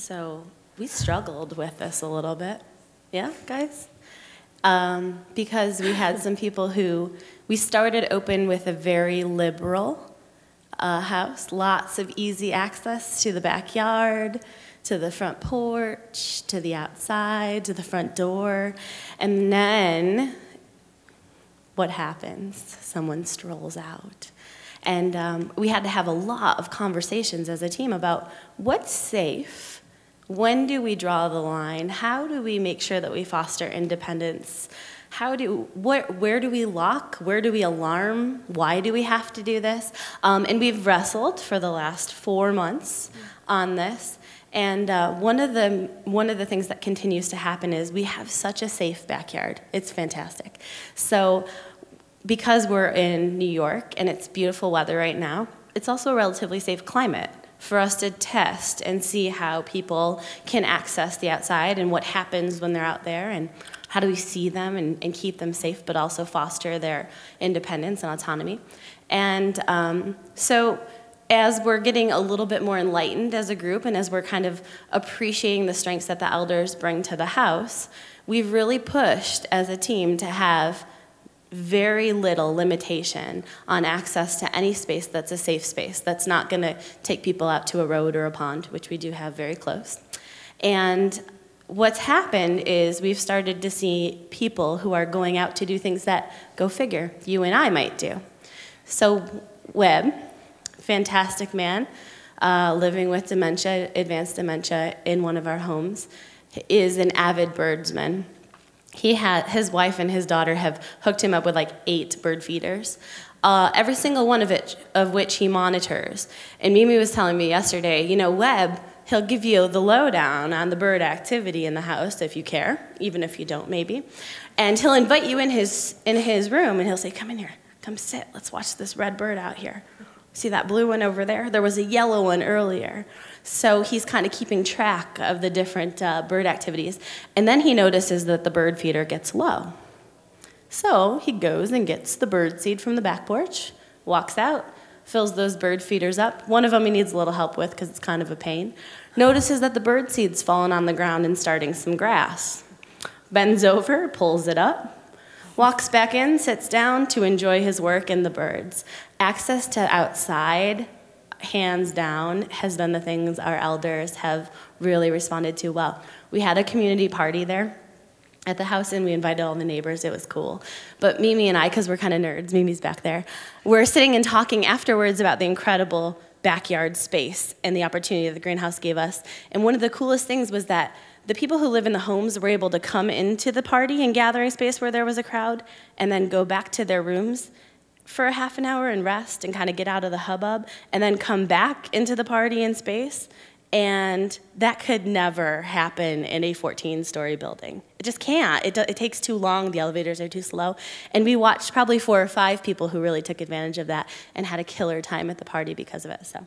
So we struggled with this a little bit. Yeah, guys? Because we had some people we started open with a very liberal house, lots of easy access to the backyard, to the front porch, to the outside, to the front door. And then what happens? Someone strolls out. And we had to have a lot of conversations as a team about what's safe. When do we draw the line? How do we make sure that we foster independence? Where do we lock? Where do we alarm? Why do we have to do this? And we've wrestled for the last 4 months on this. And one of the things that continues to happen is we have such a safe backyard. It's fantastic. So because we're in New York and it's beautiful weather right now, it's also a relatively safe climate for us to test and see how people can access the outside and what happens when they're out there and how do we see them and keep them safe but also foster their independence and autonomy. And so as we're getting a little bit more enlightened as a group and as we're kind of appreciating the strengths that the elders bring to the house, we've really pushed as a team to have very little limitation on access to any space that's a safe space, that's not going to take people out to a road or a pond, which we do have very close. And what's happened is we've started to see people who are going out to do things that, go figure, you and I might do. So Webb, fantastic man, living with dementia, advanced dementia in one of our homes, is an avid birdsman. His wife and his daughter have hooked him up with like 8 bird feeders, every single one of which he monitors. And Mimi was telling me yesterday, you know, Webb, he'll give you the lowdown on the bird activity in the house if you care, even if you don't maybe. And he'll invite you in his room and he'll say, come in here, come sit, let's watch this red bird out here. See that blue one over there? There was a yellow one earlier. So he's kind of keeping track of the different bird activities. And then he notices that the bird feeder gets low. So he goes and gets the bird seed from the back porch, walks out, fills those bird feeders up. One of them he needs a little help with because it's kind of a pain. Notices that the bird seed's fallen on the ground and starting some grass. Bends over, pulls it up, walks back in, sits down to enjoy his work and the birds. Access to outside, hands down, has been the things our elders have really responded to well. We had a community party there at the house, and we invited all the neighbors. It was cool. But Mimi and I, because we're kind of nerds, Mimi's back there, we're sitting and talking afterwards about the incredible backyard space and the opportunity that the greenhouse gave us. And one of the coolest things was that the people who live in the homes were able to come into the party and gathering space where there was a crowd and then go back to their rooms for a half an hour and rest and kind of get out of the hubbub and then come back into the party and space. And that could never happen in a 14-story building. It just can't. It takes too long. The elevators are too slow. And we watched probably 4 or 5 people who really took advantage of that and had a killer time at the party because of it. So.